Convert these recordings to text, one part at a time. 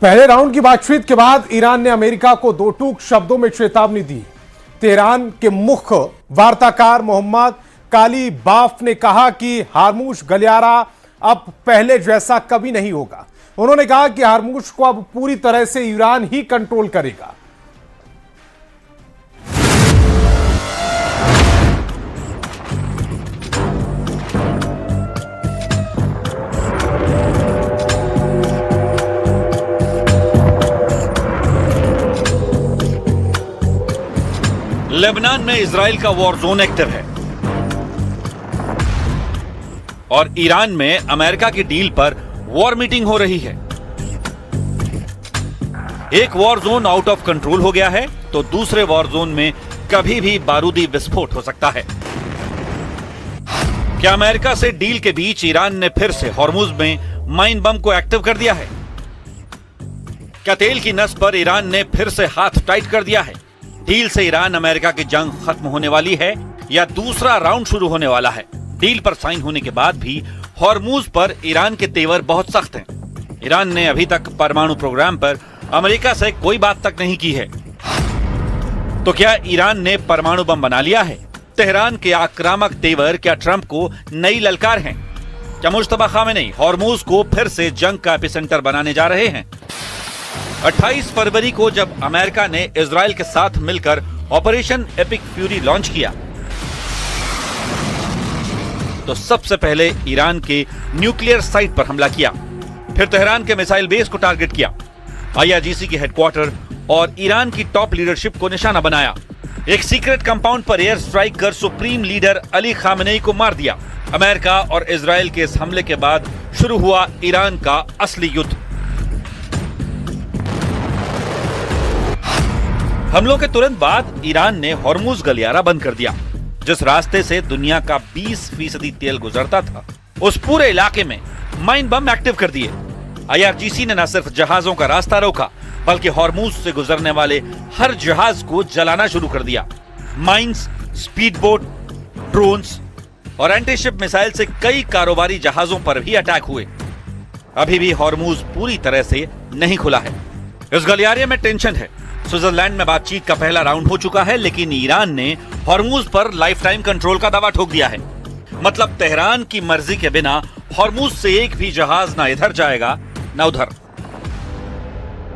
पहले राउंड की बातचीत के बाद ईरान ने अमेरिका को दो टूक शब्दों में चेतावनी दी। तेहरान के मुख्य वार्ताकार मोहम्मद कालीबाफ ने कहा कि हार्मुज गलियारा अब पहले जैसा कभी नहीं होगा। उन्होंने कहा कि हार्मुज को अब पूरी तरह से ईरान ही कंट्रोल करेगा। लेबनान में इजराइल का वॉर जोन एक्टिव है और ईरान में अमेरिका की डील पर वॉर मीटिंग हो रही है। एक war zone out of control हो गया है तो दूसरे वॉर जोन में कभी भी बारूदी विस्फोट हो सकता है। क्या अमेरिका से डील के बीच ईरान ने फिर से हॉर्मुज में माइन बम को एक्टिव कर दिया है? क्या तेल की नस पर ईरान ने फिर से हाथ टाइट कर दिया है? डील से ईरान अमेरिका की जंग खत्म होने वाली है या दूसरा राउंड शुरू होने वाला है? डील पर साइन होने के बाद भी हॉर्मुज पर ईरान के तेवर बहुत सख्त हैं। ईरान ने अभी तक परमाणु प्रोग्राम पर अमेरिका से कोई बात तक नहीं की है। तो क्या ईरान ने परमाणु बम बना लिया है? तेहरान के आक्रामक तेवर क्या ट्रंप को नई ललकार हैं? क्या मुश्तबा खामेनी हॉर्मुज को फिर से जंग का एपिसेंटर बनाने जा रहे हैं? 28 फरवरी को जब अमेरिका ने इजराइल के साथ मिलकर ऑपरेशन एपिक फ्यूरी लॉन्च किया तो सबसे पहले ईरान के न्यूक्लियर साइट पर हमला किया, फिर तेहरान के मिसाइल बेस को टारगेट किया, IRGC के हेडक्वार्टर और ईरान की टॉप लीडरशिप को निशाना बनाया। एक सीक्रेट कंपाउंड पर एयर स्ट्राइक कर सुप्रीम लीडर अली खामेनी को मार दिया। अमेरिका और इजराइल के इस हमले के बाद शुरू हुआ ईरान का असली युद्ध। हमलों के तुरंत बाद ईरान ने हॉर्मुज गलियारा बंद कर दिया। जिस रास्ते से दुनिया का 20% तेल गुजरता था उस पूरे इलाके में माइन बम एक्टिव कर दिए। IRGC ने न सिर्फ जहाजों का रास्ता रोका बल्कि हॉर्मुज से गुजरने वाले हर जहाज को जलाना शुरू कर दिया। माइंस, स्पीड बोट, ड्रोन्स और एंटीशिप मिसाइल से कई कारोबारी जहाजों पर भी अटैक हुए। अभी भी हॉर्मुज पूरी तरह से नहीं खुला है। इस गलियारे में टेंशन है। स्विट्जरलैंड में बातचीत का पहला राउंड हो चुका है लेकिन ईरान ने हॉर्मुज पर लाइफ टाइम कंट्रोल का दावा ठोक दिया है। मतलब तेहरान की मर्जी के बिना हॉर्मुज से एक भी जहाज ना इधर जाएगा ना उधर।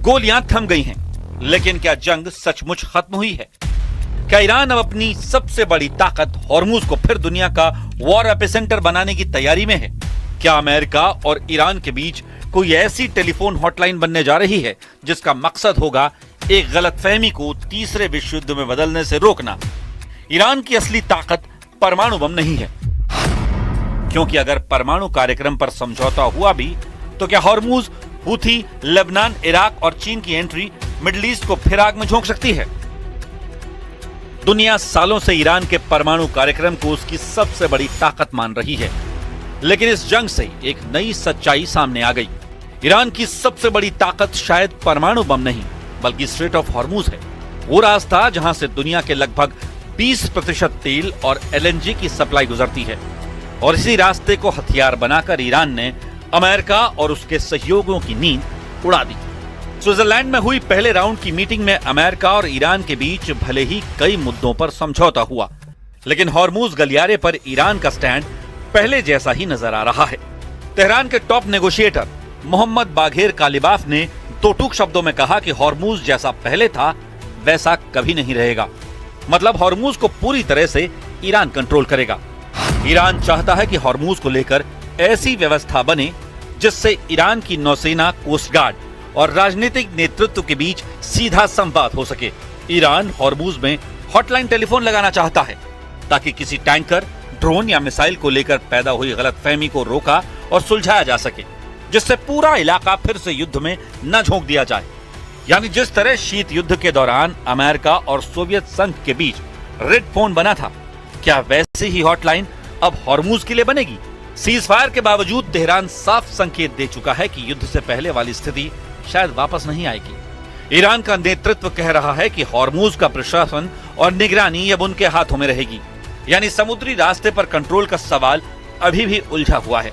गोलियां थम गई हैं, लेकिन क्या जंग सचमुच खत्म हुई है? क्या ईरान अब अपनी सबसे बड़ी ताकत हॉर्मुज को फिर दुनिया का वॉर एपिसेंटर बनाने की तैयारी में है? क्या अमेरिका और ईरान के बीच कोई ऐसी टेलीफोन हॉटलाइन बनने जा रही है जिसका मकसद होगा एक गलतफहमी को तीसरे विश्व युद्ध में बदलने से रोकना? ईरान की असली ताकत परमाणु बम नहीं है, क्योंकि अगर परमाणु कार्यक्रम पर समझौता हुआ भी तो क्या हॉर्मुज, हूथी, लेबनान, इराक और चीन की एंट्री मिडिल ईस्ट को फिर आग में झोंक सकती है? दुनिया सालों से ईरान के परमाणु कार्यक्रम को उसकी सबसे बड़ी ताकत मान रही है, लेकिन इस जंग से एक नई सच्चाई सामने आ गई। ईरान की सबसे बड़ी ताकत शायद परमाणु बम नहीं बल्कि स्ट्रेट ऑफ हॉर्मुज है। वो रास्ता जहां से दुनिया के लगभग 20% तेल और LNG की सप्लाई गुजरती है और इसी रास्ते को हथियार बनाकर ईरान ने अमेरिका और उसके सहयोगियों की नींद उड़ा दी। स्विट्जरलैंड में हुई पहले राउंड की मीटिंग में अमेरिका और ईरान के बीच भले ही कई मुद्दों पर समझौता हुआ, लेकिन हॉर्मुज गलियारे पर ईरान का स्टैंड पहले जैसा ही नजर आ रहा है। तेहरान के टॉप नेगोशिएटर मोहम्मद बाघेर कालिबाफ ने दो टूक शब्दों में कहा कि हॉर्मुज जैसा पहले था वैसा कभी नहीं रहेगा। मतलब हॉर्मुज को पूरी तरह से ईरान कंट्रोल करेगा। ईरान चाहता है कि हॉर्मुज को लेकर ऐसी व्यवस्था बने जिससे ईरान की नौसेना, कोस्ट गार्ड और राजनीतिक नेतृत्व के बीच सीधा संवाद हो सके। ईरान हॉर्मुज में हॉटलाइन टेलीफोन लगाना चाहता है ताकि किसी टैंकर, ड्रोन या मिसाइल को लेकर पैदा हुई गलतफहमी को रोका और सुलझाया जा सके, जिससे पूरा इलाका फिर से युद्ध में न झोंक दिया जाए। यानी जिस तरह शीत युद्ध के दौरान अमेरिका और सोवियत संघ के बीच रेड फोन बना था, क्या वैसे ही हॉटलाइन अब हॉर्मूज के लिए बनेगी? सीज फायर के बावजूद तेहरान साफ संकेत दे चुका है कि युद्ध से पहले वाली स्थिति शायद वापस नहीं आएगी। ईरान का नेतृत्व कह रहा है कि हॉर्मूज का प्रशासन और निगरानी अब उनके हाथों में रहेगी, यानी समुद्री रास्ते पर कंट्रोल का सवाल अभी भी उलझा हुआ है।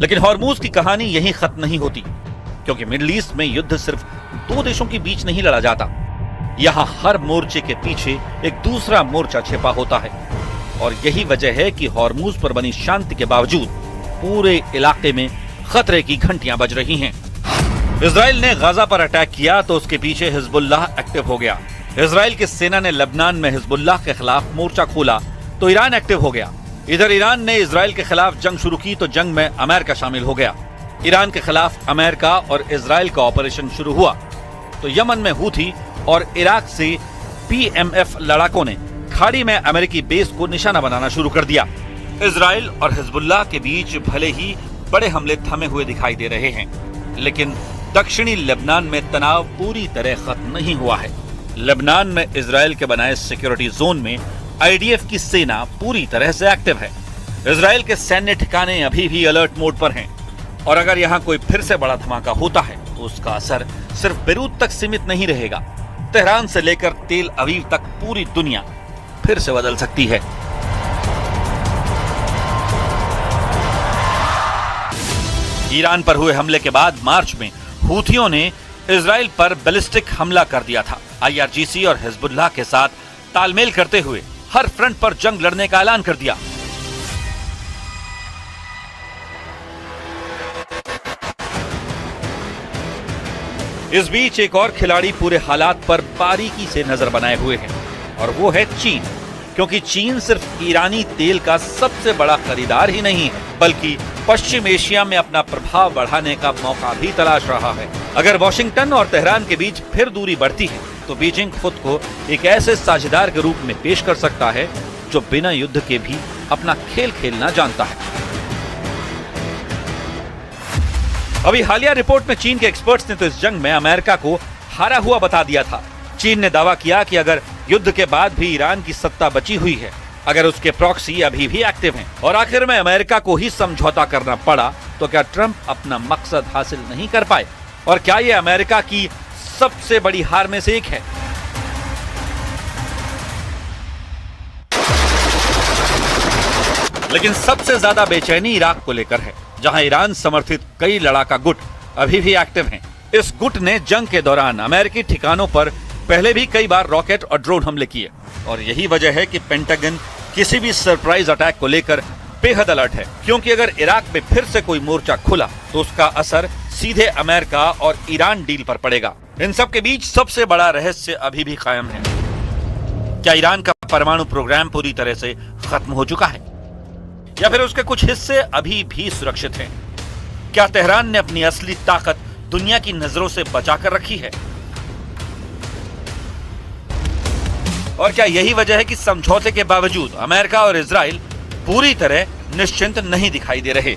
लेकिन हॉर्मूज की कहानी यहीं खत्म नहीं होती, क्योंकि मिडिल ईस्ट में युद्ध सिर्फ दो देशों के बीच नहीं लड़ा जाता। यहाँ हर मोर्चे के पीछे एक दूसरा मोर्चा छिपा होता है, और यही वजह है कि हॉर्मूज पर बनी शांति के बावजूद पूरे इलाके में खतरे की घंटियां बज रही हैं। इजराइल ने गाजा पर अटैक किया तो उसके पीछे हिजबुल्लाह एक्टिव हो गया। इजराइल की सेना ने लेबनान में हिजबुल्लाह के खिलाफ मोर्चा खोला तो ईरान एक्टिव हो गया। इधर ईरान ने इजराइल के खिलाफ जंग शुरू की तो जंग में अमेरिका शामिल हो गया। ईरान के खिलाफ अमेरिका और इजराइल का ऑपरेशन शुरू हुआ तो यमन में हूथी और इराक से PMF लड़ाकों ने खाड़ी में अमेरिकी बेस को निशाना बनाना शुरू कर दिया। इजराइल और हिजबुल्लाह के बीच भले ही बड़े हमले थमे हुए दिखाई दे रहे हैं, लेकिन दक्षिणी लेबनान में तनाव पूरी तरह खत्म नहीं हुआ है। लेबनान में इजराइल के बनाए सिक्योरिटी जोन में IDF की सेना पूरी तरह से एक्टिव है। इजराइल के सैन्य ठिकाने अभी भी अलर्ट मोड पर हैं, और अगर यहाँ कोई फिर से बड़ा धमाका होता है तो उसका असर सिर्फ बेरूत तक सीमित नहीं रहेगा। तेहरान से लेकर तेल अवीव तक पूरी दुनिया फिर से बदल सकती है। ईरान पर हुए हमले के बाद मार्च में हूथियों ने इजराइल पर बैलिस्टिक हमला कर दिया था। IRGC और हिजबुल्लाह के साथ तालमेल करते हुए हर फ्रंट पर जंग लड़ने का ऐलान कर दिया। इस बीच एक और खिलाड़ी पूरे हालात पर बारीकी से नजर बनाए हुए है, और वो है चीन। क्योंकि चीन सिर्फ ईरानी तेल का सबसे बड़ा खरीदार ही नहीं है, बल्कि पश्चिम एशिया में अपना प्रभाव बढ़ाने का मौका भी तलाश रहा है। अगर वॉशिंगटन और तेहरान के बीच फिर दूरी बढ़ती है तो बीजिंग खुद को एक ऐसे साझेदार के रूप में पेश कर सकता है जो बिना युद्ध के भी अपना खेल खेलना जानता है। अभी हालिया रिपोर्ट में चीन के एक्सपर्ट्स ने तो इस जंग में अमेरिका को हारा हुआ बता दिया था। चीन ने दावा किया कि अगर युद्ध के बाद भी ईरान की सत्ता बची हुई है, अगर उसके प्रॉक्सी अभी भी एक्टिव हैं, और आखिर में अमेरिका को ही समझौता करना पड़ा, तो क्या ट्रंप अपना मकसद हासिल नहीं कर पाए? और क्या ये अमेरिका की सबसे बड़ी हार में से एक है? लेकिन सबसे ज्यादा बेचैनी इराक को लेकर है, जहां ईरान समर्थित कई लड़ाका गुट अभी भी एक्टिव हैं। इस गुट ने जंग के दौरान अमेरिकी ठिकानों पर पहले भी कई बार रॉकेट और ड्रोन हमले किए, और यही वजह है कि पेंटागन किसी भी सरप्राइज अटैक को लेकर बेहद अलर्ट है। क्योंकि अगर इराक में फिर से कोई मोर्चा खुला तो उसका असर सीधे अमेरिका और ईरान डील पर पड़ेगा। इन सब के बीच सबसे बड़ा रहस्य अभी भी कायम है। क्या ईरान का परमाणु प्रोग्राम पूरी तरह से खत्म हो चुका है, या फिर उसके कुछ हिस्से अभी भी सुरक्षित हैं? क्या तेहरान ने अपनी असली ताकत दुनिया की नजरों से बचाकर रखी है? और क्या यही वजह है कि समझौते के बावजूद अमेरिका और इजराइल पूरी तरह निश्चिंत नहीं दिखाई दे रहे?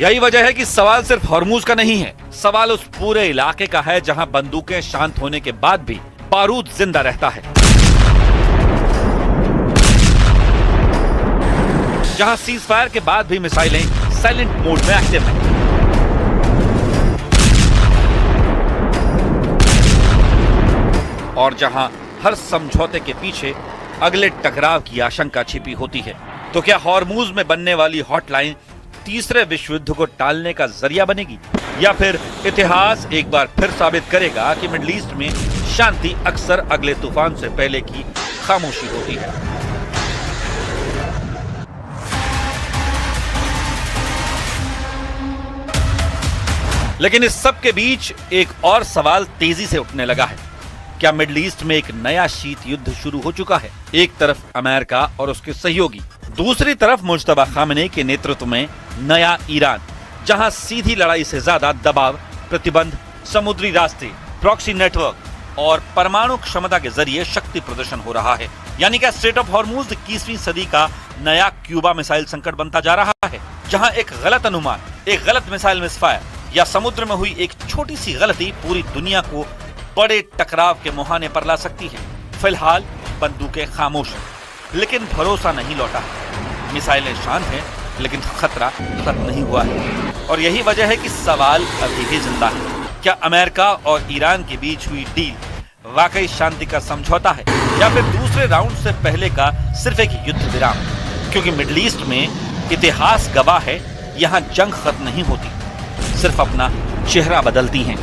यही वजह है कि सवाल सिर्फ हॉर्मूज का नहीं है, सवाल उस पूरे इलाके का है जहां बंदूकें शांत होने के बाद भी बारूद जिंदा रहता है, जहां सीज फायर के बाद भी मिसाइलें साइलेंट मोड में एक्टिव हैं। और जहां हर समझौते के पीछे अगले टकराव की आशंका छिपी होती है। तो क्या हॉर्मूज में बनने वाली हॉटलाइन तीसरे विश्व युद्ध को टालने का जरिया बनेगी, या फिर इतिहास एक बार फिर साबित करेगा कि मिडिल ईस्ट में शांति अक्सर अगले तूफान से पहले की खामोशी होती है। लेकिन इस सब के बीच एक और सवाल तेजी से उठने लगा है। क्या मिडिल ईस्ट में एक नया शीत युद्ध शुरू हो चुका है? एक तरफ अमेरिका और उसके सहयोगी, दूसरी तरफ मुज्तबा खामेनी के नेतृत्व में नया ईरान, जहां सीधी लड़ाई से ज्यादा दबाव, प्रतिबंध, समुद्री रास्ते, प्रॉक्सी नेटवर्क और परमाणु क्षमता के जरिए शक्ति प्रदर्शन हो रहा है। यानी कि स्ट्रेट ऑफ हॉर्मुज 21वीं सदी का नया क्यूबा मिसाइल संकट बनता जा रहा है, जहां एक गलत अनुमान, एक गलत मिसाइल मिसफायर या समुद्र में हुई एक छोटी सी गलती पूरी दुनिया को बड़े टकराव के मुहाने पर ला सकती है। फिलहाल बंदूकें खामोश हैं, लेकिन भरोसा नहीं लौटा है। मिसाइलें शांत हैं, लेकिन खतरा खत्म नहीं हुआ है। और यही वजह है कि सवाल अभी भी जिंदा है। क्या अमेरिका और ईरान के बीच हुई डील वाकई शांति का समझौता है, या फिर दूसरे राउंड से पहले का सिर्फ एक युद्ध विराम? क्योंकि मिडिल ईस्ट में इतिहास गवाह है, यहाँ जंग खत्म नहीं होती, सिर्फ अपना चेहरा बदलती हैं।